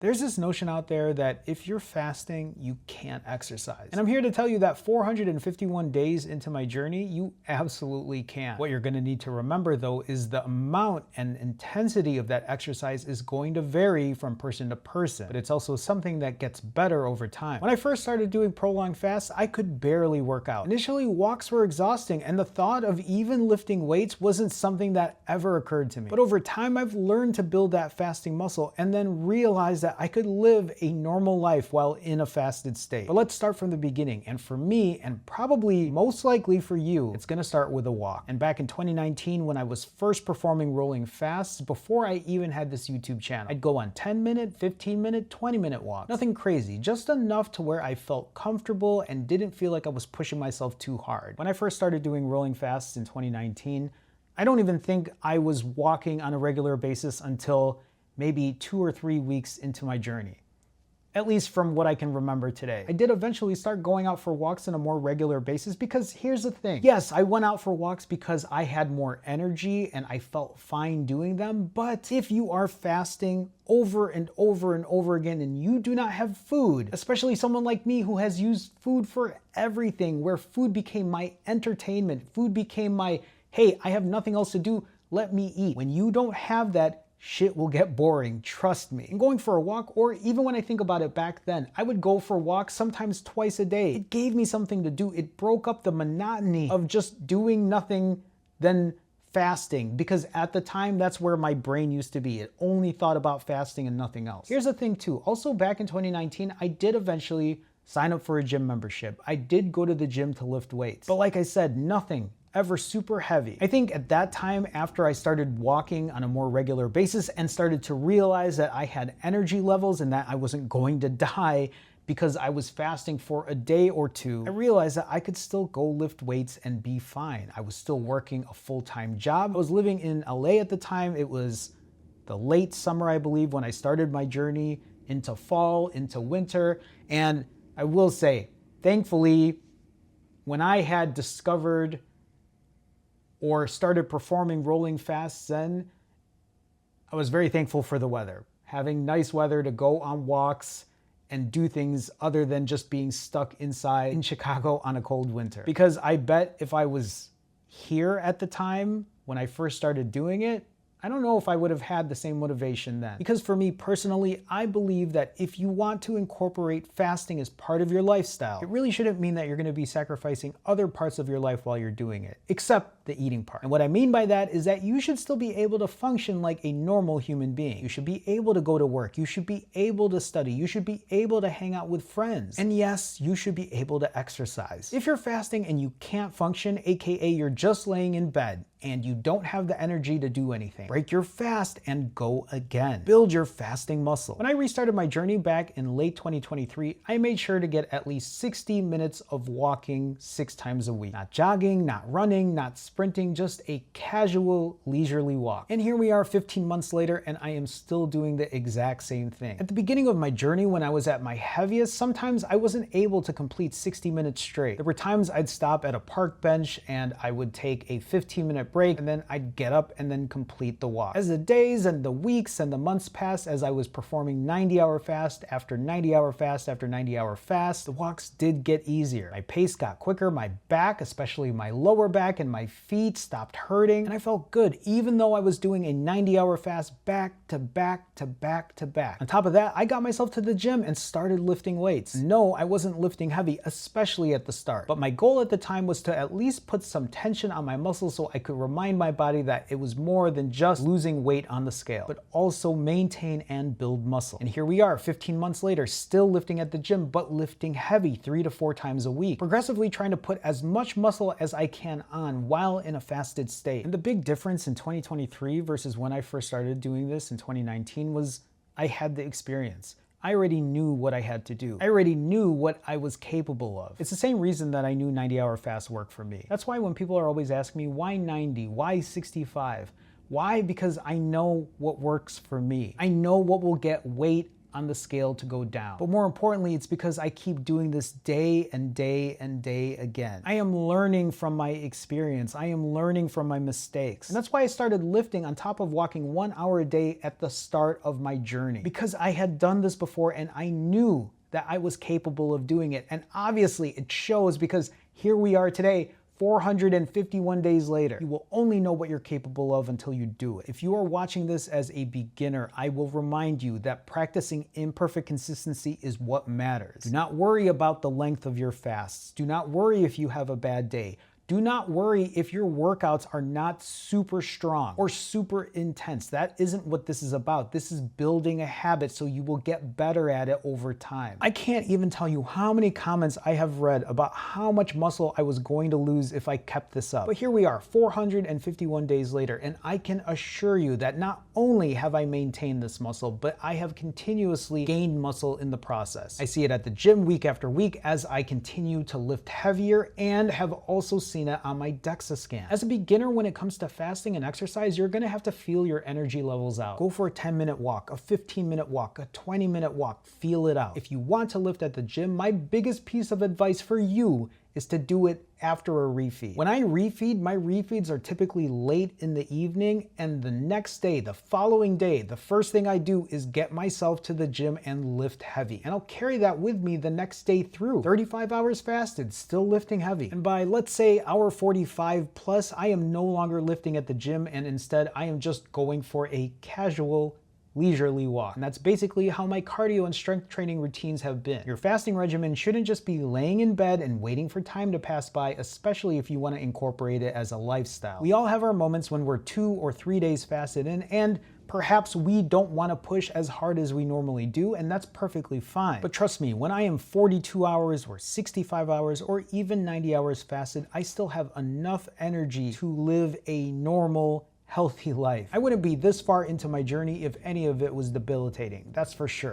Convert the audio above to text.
There's this notion out there that if you're fasting, you can't exercise. And I'm here to tell you that 451 days into my journey, you absolutely can. What you're gonna need to remember though is the amount and intensity of that exercise is going to vary from person to person, but it's also something that gets better over time. When I first started doing prolonged fasts, I could barely work out. Initially, walks were exhausting and the thought of even lifting weights wasn't something that ever occurred to me. But over time, I've learned to build that fasting muscle and then realize that I could live a normal life while in a fasted state. But let's start from the beginning. And for me, and probably most likely for you, it's gonna start with a walk. And back in 2019, when I was first performing rolling fasts, before I even had this YouTube channel, I'd go on 10-minute, 15-minute, 20-minute walks. Nothing crazy, just enough to where I felt comfortable and didn't feel like I was pushing myself too hard. When I first started doing rolling fasts in 2019, I don't even think I was walking on a regular basis until maybe 2 or 3 weeks into my journey, at least from what I can remember today. I did eventually start going out for walks on a more regular basis because here's the thing. Yes, I went out for walks because I had more energy and I felt fine doing them, but if you are fasting over and over and over again and you do not have food, especially someone like me who has used food for everything, where food became my entertainment, food became my, hey, I have nothing else to do, let me eat. When you don't have that, shit will get boring, trust me. And going for a walk, or even when I think about it back then, I would go for walks sometimes twice a day. It gave me something to do. It broke up the monotony of just doing nothing then fasting, because at the time, that's where my brain used to be. It only thought about fasting and nothing else. Here's the thing too. Also back in 2019, I did eventually sign up for a gym membership. I did go to the gym to lift weights. But like I said, nothing ever super heavy. I think at that time, after I started walking on a more regular basis and started to realize that I had energy levels and that I wasn't going to die because I was fasting for a day or two, I realized that I could still go lift weights and be fine. I was still working a full-time job. I was living in LA at the time. It was the late summer, I believe, when I started my journey into fall, into winter. And I will say, thankfully, when I had discovered or started performing rolling fasts then, I was very thankful for the weather. Having nice weather to go on walks and do things other than just being stuck inside in Chicago on a cold winter. Because I bet if I was here at the time when I first started doing it, I don't know if I would have had the same motivation then. Because for me personally, I believe that if you want to incorporate fasting as part of your lifestyle, it really shouldn't mean that you're gonna be sacrificing other parts of your life while you're doing it, except the eating part. And what I mean by that is that you should still be able to function like a normal human being. You should be able to go to work. You should be able to study. You should be able to hang out with friends. And yes, you should be able to exercise. If you're fasting and you can't function, AKA you're just laying in bed, and you don't have the energy to do anything, break your fast and go again. Build your fasting muscle. When I restarted my journey back in late 2023, I made sure to get at least 60 minutes of walking 6 times a week. Not jogging, not running, not sprinting, just a casual, leisurely walk. And here we are 15 months later, and I am still doing the exact same thing. At the beginning of my journey, when I was at my heaviest, sometimes I wasn't able to complete 60 minutes straight. There were times I'd stop at a park bench and I would take a 15-minute break, and then I'd get up and then complete the walk. As the days and the weeks and the months passed, as I was performing 90-hour fast after 90-hour fast after 90-hour fast, the walks did get easier. My pace got quicker, my back, especially my lower back and my feet, stopped hurting, and I felt good even though I was doing a 90-hour fast back to back to back to back. On top of that, I got myself to the gym and started lifting weights. No, I wasn't lifting heavy, especially at the start, but my goal at the time was to at least put some tension on my muscles so I could remind my body that it was more than just losing weight on the scale, but also maintain and build muscle. And here we are 15 months later, still lifting at the gym, but lifting heavy 3 to 4 times a week, progressively trying to put as much muscle as I can on while in a fasted state. And the big difference in 2023 versus when I first started doing this in 2019 was I had the experience. I already knew what I had to do. I already knew what I was capable of. It's the same reason that I knew 90-hour fast worked for me. That's why when people are always asking me, why 90? Why 65? Why? Because I know what works for me. I know what will get weight on the scale to go down. But more importantly, it's because I keep doing this day and day and day again. I am learning from my experience. I am learning from my mistakes. And that's why I started lifting on top of walking 1 hour a day at the start of my journey. Because I had done this before and I knew that I was capable of doing it. And obviously it shows, because here we are today, 451 days later. You will only know what you're capable of until you do it. If you are watching this as a beginner, I will remind you that practicing imperfect consistency is what matters. Do not worry about the length of your fasts. Do not worry if you have a bad day. Do not worry if your workouts are not super strong or super intense. That isn't what this is about. This is building a habit so you will get better at it over time. I can't even tell you how many comments I have read about how much muscle I was going to lose if I kept this up. But here we are, 451 days later, and I can assure you that not only have I maintained this muscle, but I have continuously gained muscle in the process. I see it at the gym week after week as I continue to lift heavier, and have also seen it on my DEXA scan. As a beginner, when it comes to fasting and exercise, you're gonna have to feel your energy levels out. Go for a 10-minute walk, a 15-minute walk, a 20-minute walk, feel it out. If you want to lift at the gym, my biggest piece of advice for you is to do it after a refeed. When I refeed, my refeeds are typically late in the evening, and the next day, the following day, the first thing I do is get myself to the gym and lift heavy. And I'll carry that with me the next day through. 35 hours fasted, still lifting heavy. And by, let's say, hour 45 plus, I am no longer lifting at the gym, and instead I am just going for a casual, leisurely walk. And that's basically how my cardio and strength training routines have been. Your fasting regimen shouldn't just be laying in bed and waiting for time to pass by, especially if you want to incorporate it as a lifestyle. We all have our moments when we're 2 or 3 days fasted in, and perhaps we don't want to push as hard as we normally do, and that's perfectly fine. But trust me, when I am 42 hours or 65 hours or even 90 hours fasted, I still have enough energy to live a normal, healthy life. I wouldn't be this far into my journey if any of it was debilitating, that's for sure.